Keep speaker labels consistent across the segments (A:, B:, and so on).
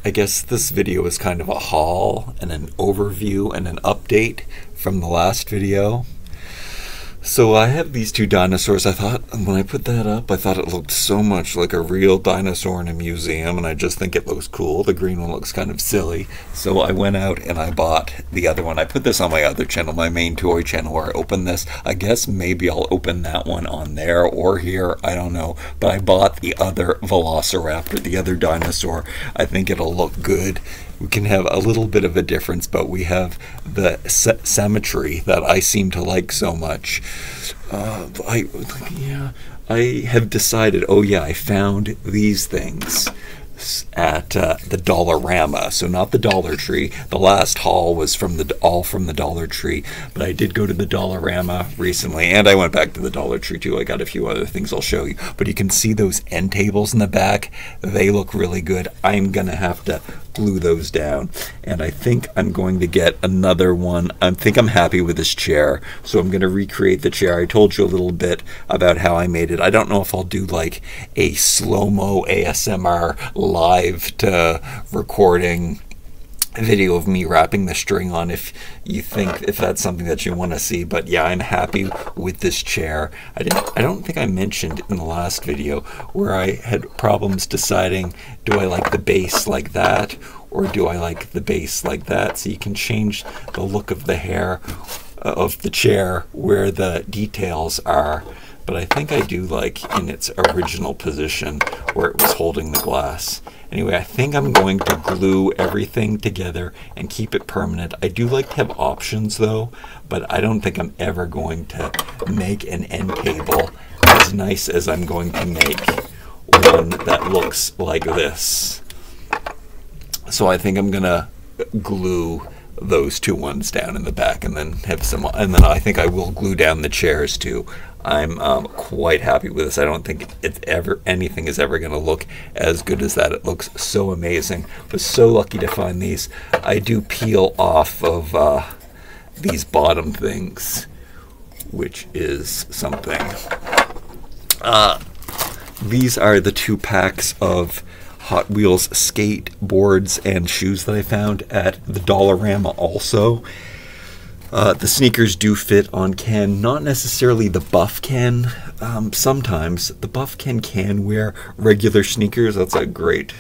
A: I guess this video is kind of a haul and an overview and an update from the last video. So I have these two dinosaurs. I thought, when I put that up, I thought it looked so much like a real dinosaur in a museum, and I just think it looks cool. The green one looks kind of silly. So I went out and I bought the other one. I put this on my other channel, my main toy channel, where I open this. I guess maybe I'll open that one on there or here, I don't know. But I bought the other Velociraptor, the other dinosaur. I think it'll look good. We can have a little bit of a difference, but we have the symmetry that I seem to like so much. I have decided, oh yeah, I found these things at the Dollarama. So not the Dollar Tree. The last haul was all from the Dollar Tree, but I did go to the Dollarama recently, and I went back to the Dollar Tree too. I got a few other things I'll show you, but you can see those end tables in the back. They look really good. I'm gonna have to glue those down, and I think I'm going to get another one. I think I'm happy with this chair, so I'm going to recreate the chair. I told you a little bit about how I made it. I don't know if I'll do like a slow-mo ASMR live to recording video of me wrapping the string on, if that's something that you want to see. But yeah, I'm happy with this chair. I don't think I mentioned in the last video where I had problems deciding, do I like the base like that or do I like the base like that? So you can change the look of the hair of the chair where the details are. But I think I do like in its original position where it was holding the glass. Anyway, I think I'm going to glue everything together and keep it permanent. I do like to have options though, but I don't think I'm ever going to make an end table as nice as I'm going to make one that looks like this. So I think I'm gonna glue those two ones down in the back, and then I think I will glue down the chairs too. I'm quite happy with this. I don't think anything is ever going to look as good as that. It looks so amazing. I was so lucky to find these. I do peel off of these bottom things, which is something. These are the two packs of Hot Wheels skateboards and shoes that I found at the Dollarama also. The sneakers do fit on Ken, not necessarily the buff Ken. Sometimes the buff Ken can wear regular sneakers. That's a great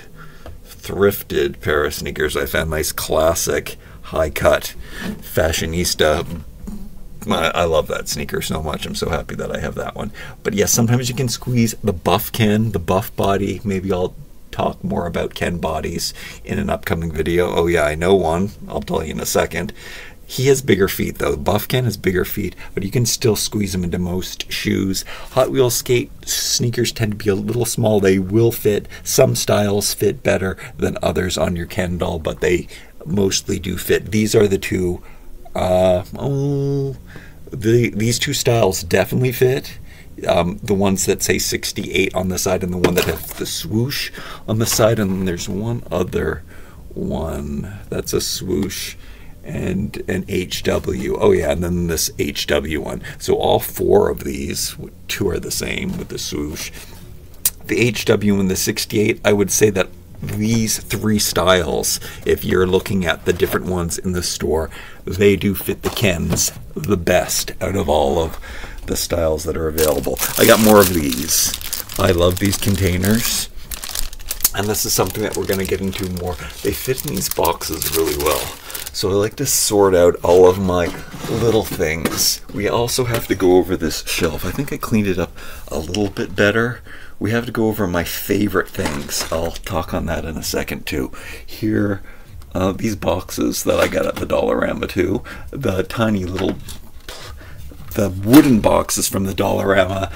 A: thrifted pair of sneakers. I found nice classic high cut fashionista. I love that sneaker so much. I'm so happy that I have that one. But yes, sometimes you can squeeze the buff Ken, the buff body. Maybe I'll talk more about Ken bodies in an upcoming video. Oh yeah, I know one. I'll tell you in a second. He has bigger feet though. Buff Ken has bigger feet, but you can still squeeze them into most shoes. Hot Wheels skate sneakers tend to be a little small. They will fit. Some styles fit better than others on your Ken doll, but they mostly do fit. These are the two. These two styles definitely fit. The ones that say 68 on the side and the one that has the swoosh on the side, and then there's one other one that's a swoosh and an HW. Oh yeah, and then this HW one. So all four of these, two are the same with the swoosh. The HW and the 68, I would say that these three styles, if you're looking at the different ones in the store, they do fit the Kens the best out of all of the styles that are available. I got more of these. I love these containers, and this is something that we're going to get into more. They fit in these boxes really well, so I like to sort out all of my little things. We also have to go over this shelf. I think I cleaned it up a little bit better. We have to go over my favorite things. I'll talk on that in a second too. Here, these boxes that I got at the Dollarama too. The tiny little, the wooden boxes from the Dollarama.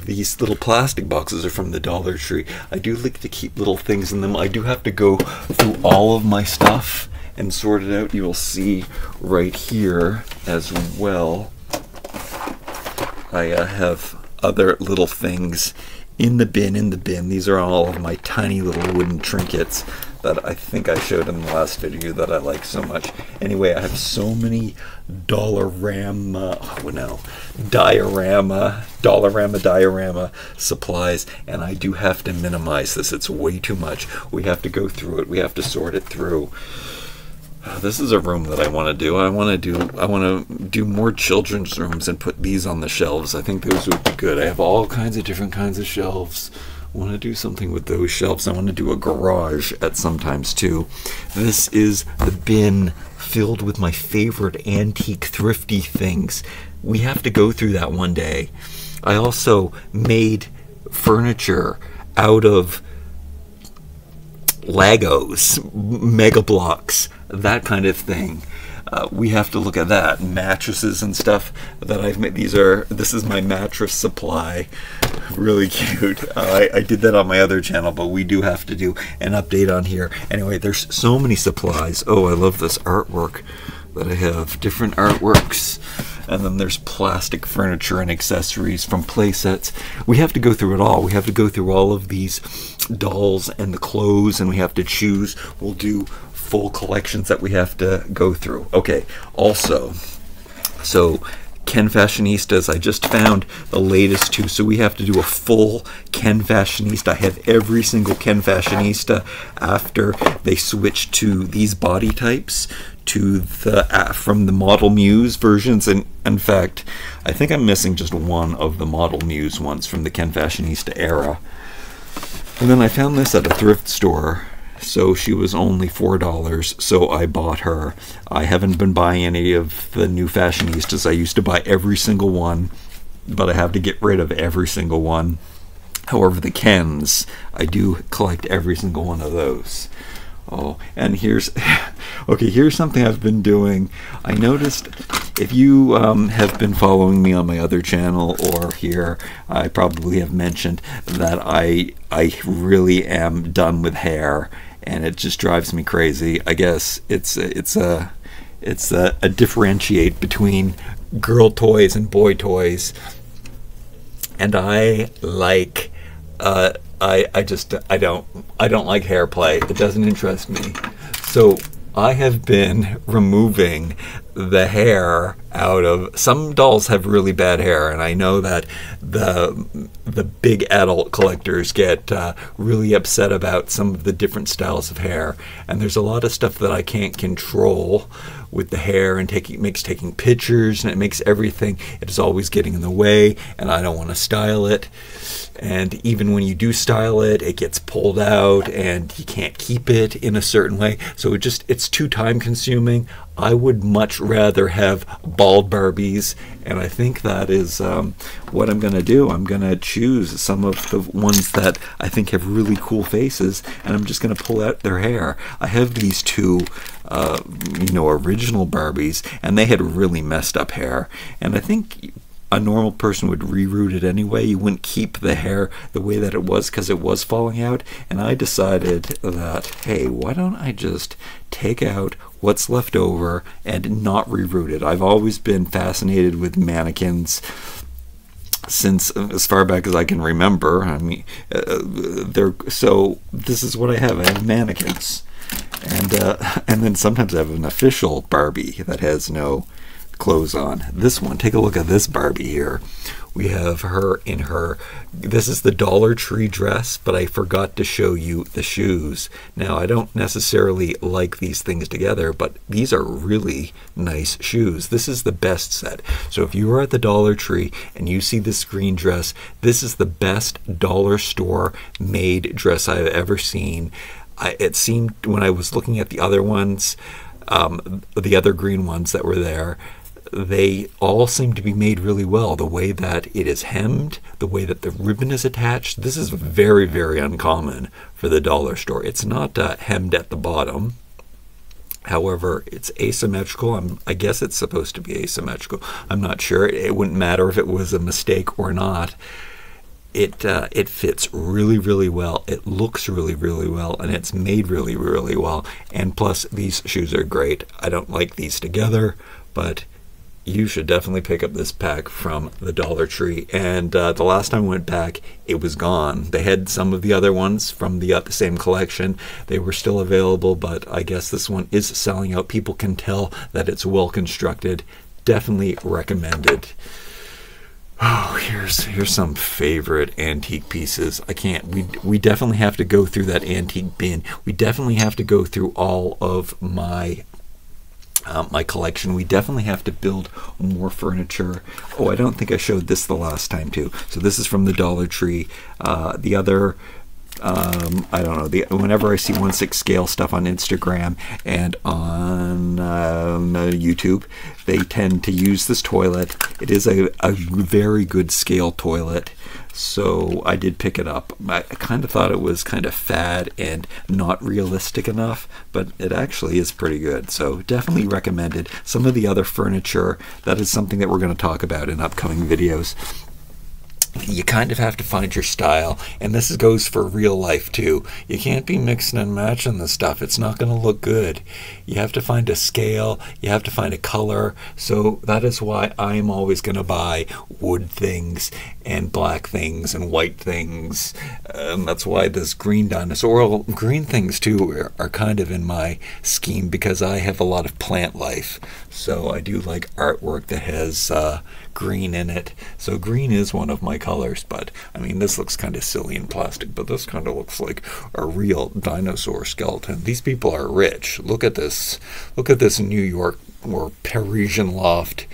A: These little plastic boxes are from the Dollar Tree. I do like to keep little things in them. I do have to go through all of my stuff and sort it out. You will see right here as well. I have other little things in the bin. These are all of my tiny little wooden trinkets that I think I showed in the last video that I like so much. Anyway, I have so many Diorama Dollarama diorama supplies, and I do have to minimize this. It's way too much. We have to go through it. We have to sort it through. This is a room that I want to do. I want to do more children's rooms and put these on the shelves. I think those would be good. I have all kinds of different kinds of shelves. I want to do something with those shelves. I want to do a garage at sometimes too. This is the bin filled with my favorite antique thrifty things. We have to go through that one day. I also made furniture out of Legos, Mega Blocks, that kind of thing. We have to look at that. Mattresses and stuff that I've made. This is my mattress supply. Really cute. I did that on my other channel, but we do have to do an update on here. Anyway, there's so many supplies. Oh, I love this artwork that I have. Different artworks. And then there's plastic furniture and accessories from play sets. We have to go through it all. We have to go through all of these dolls and the clothes, and we have to choose. We'll do full collections that we have to go through. Okay, also, so Ken Fashionistas, I just found the latest two, so we have to do a full Ken Fashionista. I have every single Ken Fashionista after they switched to these body types, to the from the Model Muse versions, and in fact, I think I'm missing just one of the Model Muse ones from the Ken Fashionista era. And then I found this at a thrift store. So she was only $4, so I bought her. I haven't been buying any of the new Fashionistas. I used to buy every single one, but I have to get rid of every single one. However, the Kens, I do collect every single one of those. Oh, and here's something I've been doing. I noticed, if you have been following me on my other channel or here, I probably have mentioned that I really am done with hair, and it just drives me crazy. I guess it's a differentiate between girl toys and boy toys, and I like I don't like hair play. It doesn't interest me. So I have been removing the hair out of, some dolls have really bad hair, and I know that the big adult collectors get really upset about some of the different styles of hair, and there's a lot of stuff that I can't control with the hair, and makes taking pictures, and it makes everything, it is always getting in the way, and I don't want to style it. And even when you do style it, it gets pulled out and you can't keep it in a certain way. So it's too time consuming. I would much rather have bald Barbies, and I think that is what I'm going to do. I'm going to choose some of the ones that I think have really cool faces, and I'm just going to pull out their hair. I have these two original Barbies, and they had really messed up hair, and I think a normal person would reroot it anyway. You wouldn't keep the hair the way that it was because it was falling out, and I decided that, hey, why don't I just take out what's left over and not reroot it. I've always been fascinated with mannequins since as far back as I can remember. I mean, so this is what I have. I have mannequins, and then sometimes I have an official Barbie that has no clothes on. This one, take a look at this Barbie here. We have her in her, this is the Dollar Tree dress, but I forgot to show you the shoes. Now, I don't necessarily like these things together, but these are really nice shoes. This is the best set. So if you are at the Dollar Tree and you see this green dress, this is the best dollar store made dress I've ever seen. It seemed, when I was looking at the other ones, the other green ones that were there, they all seem to be made really well. The way that it is hemmed, the way that the ribbon is attached, this is very, very uncommon for the dollar store. It's not hemmed at the bottom. However, it's asymmetrical. I guess it's supposed to be asymmetrical. I'm not sure. It wouldn't matter if it was a mistake or not. It fits really, really well. It looks really, really well, and it's made really, really well. And plus, these shoes are great. I don't like these together, but you should definitely pick up this pack from the Dollar Tree. And the last time I went back, it was gone. They had some of the other ones from the same collection. They were still available, but I guess this one is selling out. People can tell that it's well constructed. Definitely recommended. Oh, here's some favorite antique pieces. I can't. We definitely have to go through that antique bin. We definitely have to go through all of my my collection. We definitely have to build more furniture. Oh, I don't think I showed this the last time too. So this is from the Dollar Tree. The other. I don't know. Whenever I see 1/6 scale stuff on Instagram and on YouTube, they tend to use this toilet. It is a very good scale toilet, so I did pick it up. I kind of thought it was kind of fad and not realistic enough, but it actually is pretty good. So definitely recommended. Some of the other furniture, that is something that we're going to talk about in upcoming videos. You kind of have to find your style, and this goes for real life too. You can't be mixing and matching the stuff. It's not going to look good. You have to find a scale, you have to find a color. So that is why I'm always going to buy wood things and black things and white things. That's why this green dinosaur, green things too, are kind of in my scheme because I have a lot of plant life. So I do like artwork that has green in it. So green is one of my colors, but I mean, this looks kind of silly in plastic, but this kind of looks like a real dinosaur skeleton. These people are rich. Look at this. Look at this New York or Parisian loft.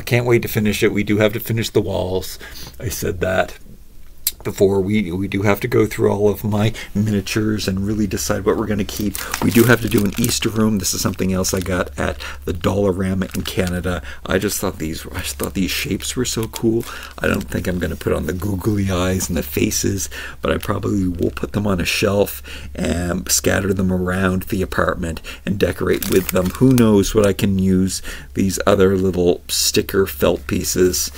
A: Can't wait to finish it. We do have to finish the walls. I said that before. We do have to go through all of my miniatures and really decide what we're going to keep. We do have to do an Easter room. This is something else I got at the Diorama in Canada. I just thought these shapes were so cool. I don't think I'm going to put on the googly eyes and the faces, but I probably will put them on a shelf and scatter them around the apartment and decorate with them. Who knows what I can use these other little sticker felt pieces.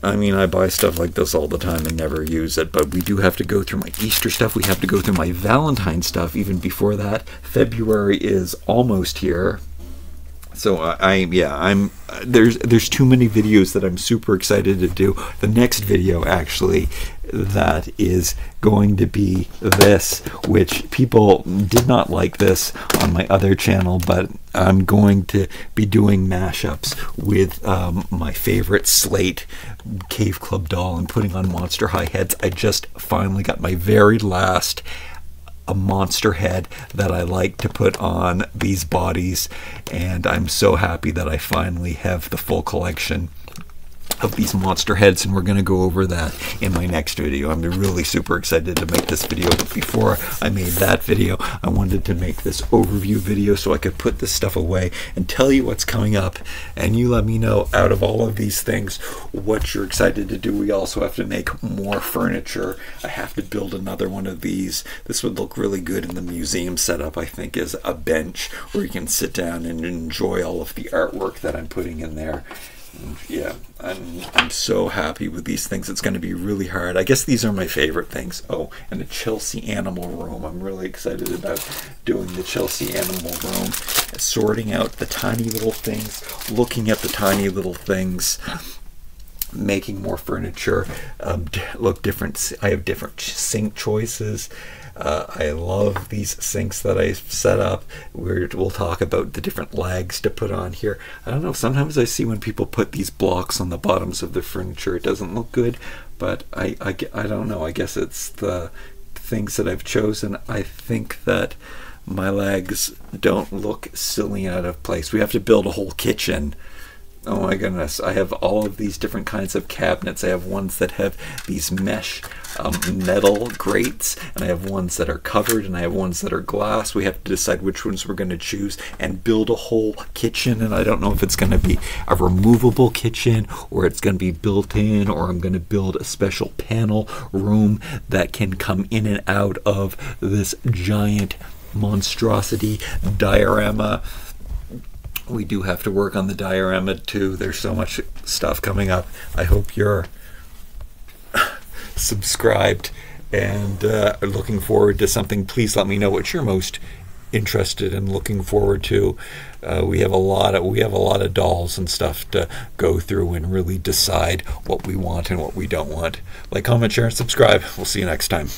A: I mean, I buy stuff like this all the time and never use it, but we do have to go through my Easter stuff. We have to go through my Valentine stuff even before that. February is almost here. So there's too many videos that I'm super excited to do. The next video, actually, that is going to be this, which people did not like this on my other channel, but I'm going to be doing mashups with my favorite Slate Cave Club doll and putting on Monster High heads. I just finally got my very last a monster head that I like to put on these bodies, and I'm so happy that I finally have the full collection of these monster heads, and we're going to go over that in my next video. I'm really super excited to make this video, but before I made that video, I wanted to make this overview video so I could put this stuff away and tell you what's coming up, and you let me know out of all of these things what you're excited to do. We also have to make more furniture. I have to build another one of these. This would look really good in the museum setup, I think, as a bench where you can sit down and enjoy all of the artwork that I'm putting in there. Yeah, I'm so happy with these things. It's going to be really hard. I guess these are my favorite things. Oh, and the Chelsea Animal Room. I'm really excited about doing the Chelsea Animal Room. Sorting out the tiny little things, looking at the tiny little things, making more furniture. Look different. I have different sink choices. I love these sinks that I've set up. We'll talk about the different legs to put on here. I don't know, sometimes I see when people put these blocks on the bottoms of the furniture, it doesn't look good, but I don't know. I guess it's the things that I've chosen. I think that my legs don't look silly out of place. We have to build a whole kitchen. Oh my goodness, I have all of these different kinds of cabinets. I have ones that have these mesh metal grates, and I have ones that are covered, and I have ones that are glass. We have to decide which ones we're going to choose and build a whole kitchen, and I don't know if it's going to be a removable kitchen or it's going to be built in, or I'm going to build a special panel room that can come in and out of this giant monstrosity diorama. We do have to work on the diorama too. There's so much stuff coming up. I hope you're subscribed and looking forward to something. Please let me know what you're most interested in looking forward to. We have a lot of dolls and stuff to go through and really decide what we want and what we don't want. Like, comment, share, and subscribe. We'll see you next time.